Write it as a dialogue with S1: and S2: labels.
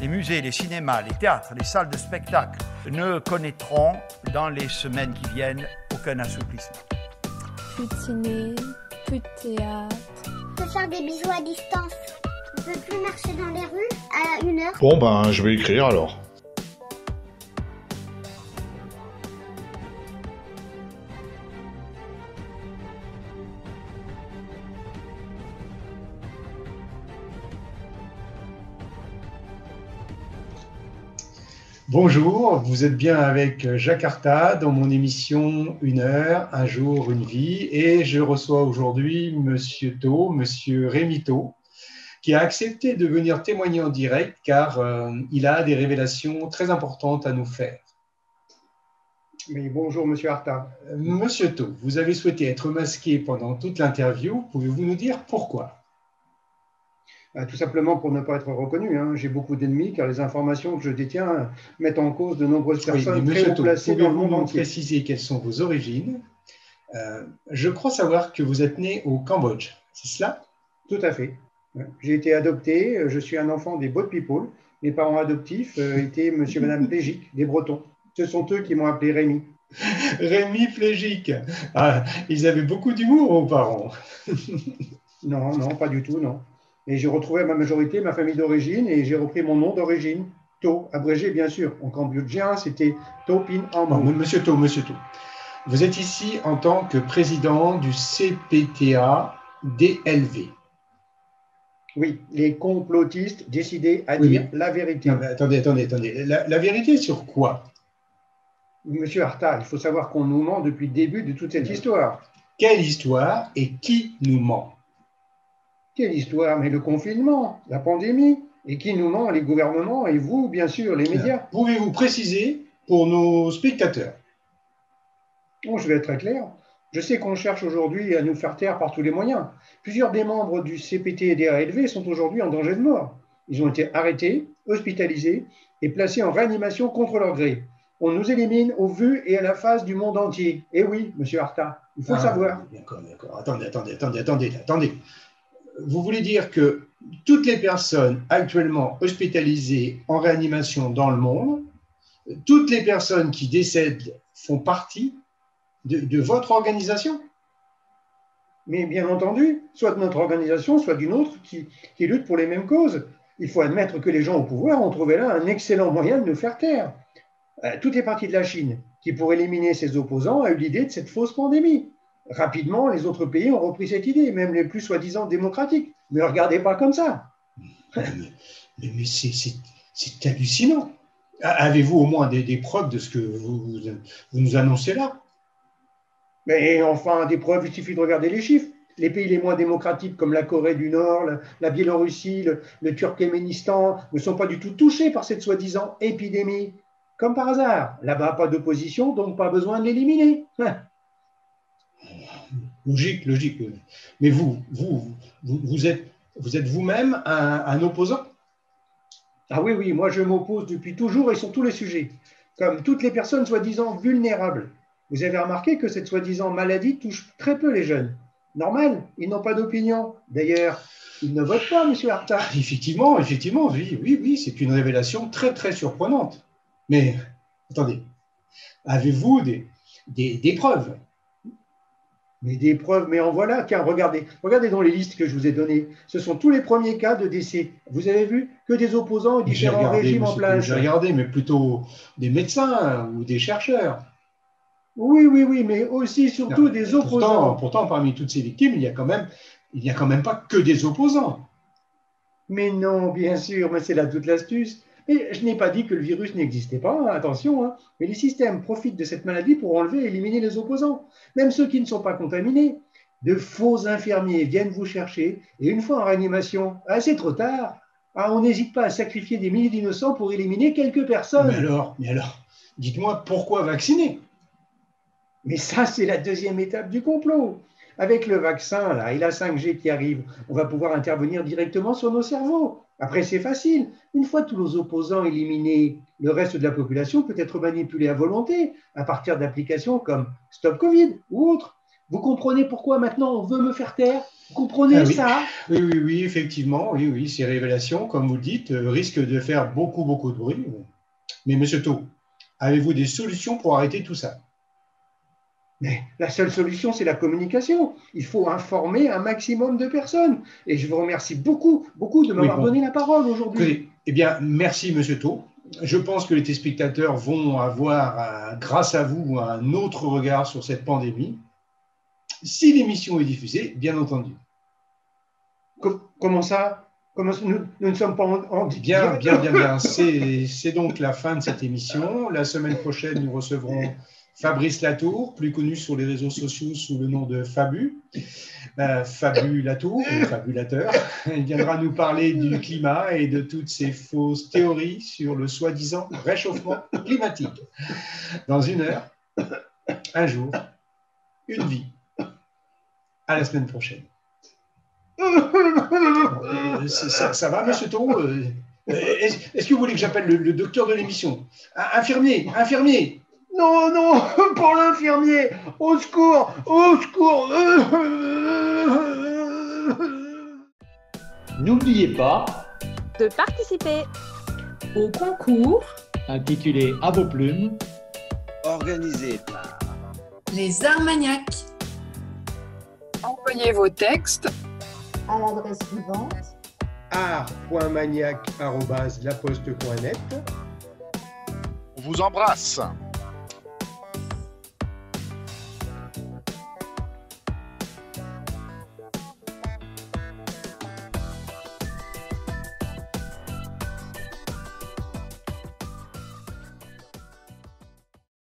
S1: Les musées, les cinémas, les théâtres, les salles de spectacle ne connaîtront dans les semaines qui viennent aucun assouplissement.
S2: Plus de ciné, plus de théâtre.
S3: On peut faire des bisous à distance. On peut plus marcher dans les rues à 1 heure.
S4: Bon ben, je vais écrire alors.
S5: Bonjour, vous êtes bien avec Jacques Arta dans mon émission 1 heure, un jour, une vie. Et je reçois aujourd'hui Monsieur Rémi Tau, qui a accepté de venir témoigner en direct car il a des révélations très importantes à nous faire.
S6: Mais bonjour Monsieur Arta.
S5: Monsieur Tau, vous avez souhaité être masqué pendant toute l'interview. Pouvez-vous nous dire pourquoi ?
S6: Tout simplement pour ne pas être reconnu. J'ai beaucoup d'ennemis car les informations que je détiens mettent en cause de nombreuses personnes très haut placées dans le monde entier.
S5: Préciser quelles sont vos origines. Je crois savoir que vous êtes né au Cambodge, c'est cela ?
S6: Tout à fait. J'ai été adopté, je suis un enfant des Boat People. Mes parents adoptifs étaient monsieur et madame Plégic, des Bretons. Ce sont eux qui m'ont appelé Rémi.
S5: Rémi Plégic. Ah, ils avaient beaucoup d'humour, vos parents.
S6: Non, pas du tout, non. Et j'ai retrouvé à ma majorité ma famille d'origine et j'ai repris mon nom d'origine, Tau, abrégé bien sûr. En cambodgien, c'était Topin Ambo.
S5: Monsieur Tau, vous êtes ici en tant que président du CPTA DLV.
S6: Oui, les complotistes décidés à dire la vérité.
S5: Non, attendez. La vérité sur quoi ?
S6: Monsieur Arta, il faut savoir qu'on nous ment depuis le début de toute cette histoire.
S5: Quelle histoire et qui nous ment ?
S6: Quelle histoire? Mais le confinement, la pandémie, et qui nous ment? Les gouvernements et vous, bien sûr, les médias.
S5: Pouvez-vous préciser pour nos spectateurs?
S6: Oh, je vais être très clair. Je sais qu'on cherche aujourd'hui à nous faire taire par tous les moyens. Plusieurs des membres du CPT et des ALV sont aujourd'hui en danger de mort. Ils ont été arrêtés, hospitalisés et placés en réanimation contre leur gré. On nous élimine au vu et à la face du monde entier. Eh oui, monsieur Arta, il faut le savoir.
S5: D'accord. Attendez. Vous voulez dire que toutes les personnes actuellement hospitalisées en réanimation dans le monde, toutes les personnes qui décèdent font partie de votre organisation?
S6: Mais bien entendu, soit de notre organisation, soit d'une autre qui lutte pour les mêmes causes. Il faut admettre que les gens au pouvoir ont trouvé là un excellent moyen de nous faire taire. Tout est parti de la Chine, qui pour éliminer ses opposants a eu l'idée de cette fausse pandémie. Rapidement, les autres pays ont repris cette idée, même les plus soi-disant démocratiques. Ne le regardez pas comme ça.
S5: Mais c'est hallucinant. Avez-vous au moins des preuves de ce que vous nous annoncez là?
S6: Mais enfin, des preuves, il suffit de regarder les chiffres. Les pays les moins démocratiques comme la Corée du Nord, la Biélorussie, le Turkménistan ne sont pas du tout touchés par cette soi-disant épidémie. Comme par hasard, là-bas, pas d'opposition, donc pas besoin de l'éliminer.
S5: Logique. Mais vous êtes vous-même un opposant?
S6: Ah oui, moi je m'oppose depuis toujours et sur tous les sujets, comme toutes les personnes soi-disant vulnérables. Vous avez remarqué que cette soi-disant maladie touche très peu les jeunes. Normal, ils n'ont pas d'opinion. D'ailleurs, ils ne votent pas, monsieur Arta.
S5: Effectivement, oui, c'est une révélation très, très surprenante. Mais, attendez, avez-vous des preuves?
S6: Mais des preuves, mais en voilà. Tiens, regardez dans les listes que je vous ai données. Ce sont tous les premiers cas de décès. Vous avez vu que des opposants et différents régimes en place.
S5: J'ai regardé, mais plutôt des médecins ou des chercheurs.
S6: Oui, mais aussi, surtout des opposants.
S5: Pourtant, parmi toutes ces victimes, il n'y a quand même pas que des opposants.
S6: Mais non, bien sûr, mais c'est là toute l'astuce. Et je n'ai pas dit que le virus n'existait pas, attention, mais les systèmes profitent de cette maladie pour enlever et éliminer les opposants, même ceux qui ne sont pas contaminés. De faux infirmiers viennent vous chercher et une fois en réanimation, c'est trop tard. On n'hésite pas à sacrifier des milliers d'innocents pour éliminer quelques personnes.
S5: Mais alors, dites-moi pourquoi vacciner?
S6: Mais ça, c'est la deuxième étape du complot. Avec le vaccin là, et la 5G qui arrive, on va pouvoir intervenir directement sur nos cerveaux. Après, c'est facile. Une fois tous nos opposants éliminés, le reste de la population peut être manipulé à volonté à partir d'applications comme Stop Covid ou autres. Vous comprenez pourquoi maintenant on veut me faire taire? Vous comprenez ça?
S5: Oui, effectivement, oui, ces révélations, comme vous le dites, risquent de faire beaucoup de bruit. Mais Monsieur Thau, avez-vous des solutions pour arrêter tout ça?
S6: Mais la seule solution, c'est la communication. Il faut informer un maximum de personnes. Et je vous remercie beaucoup de m'avoir donné la parole aujourd'hui.
S5: Eh bien, merci Monsieur Thau. Je pense que les téléspectateurs vont avoir, grâce à vous, un autre regard sur cette pandémie. Si l'émission est diffusée, bien entendu.
S6: Comment ça? Nous ne sommes pas en
S5: Bien. C'est donc la fin de cette émission. La semaine prochaine, nous recevrons Fabrice Latour, plus connu sur les réseaux sociaux sous le nom de Fabu. Fabu Latour, le fabulateur. Il viendra nous parler du climat et de toutes ces fausses théories sur le soi-disant réchauffement climatique. Dans 1 heure, un jour, une vie. À la semaine prochaine. Ça va, Monsieur Thau? Est-ce que vous voulez que j'appelle le docteur de l'émission? Infirmier.
S6: Non, pour l'infirmier. Au secours.
S4: N'oubliez pas
S7: de participer
S8: au concours
S4: intitulé À vos plumes,
S9: organisé par
S8: Les Armagnacs.
S10: Envoyez vos textes
S3: à l'adresse suivante
S6: art.magnac@laposte.net.
S9: On vous embrasse.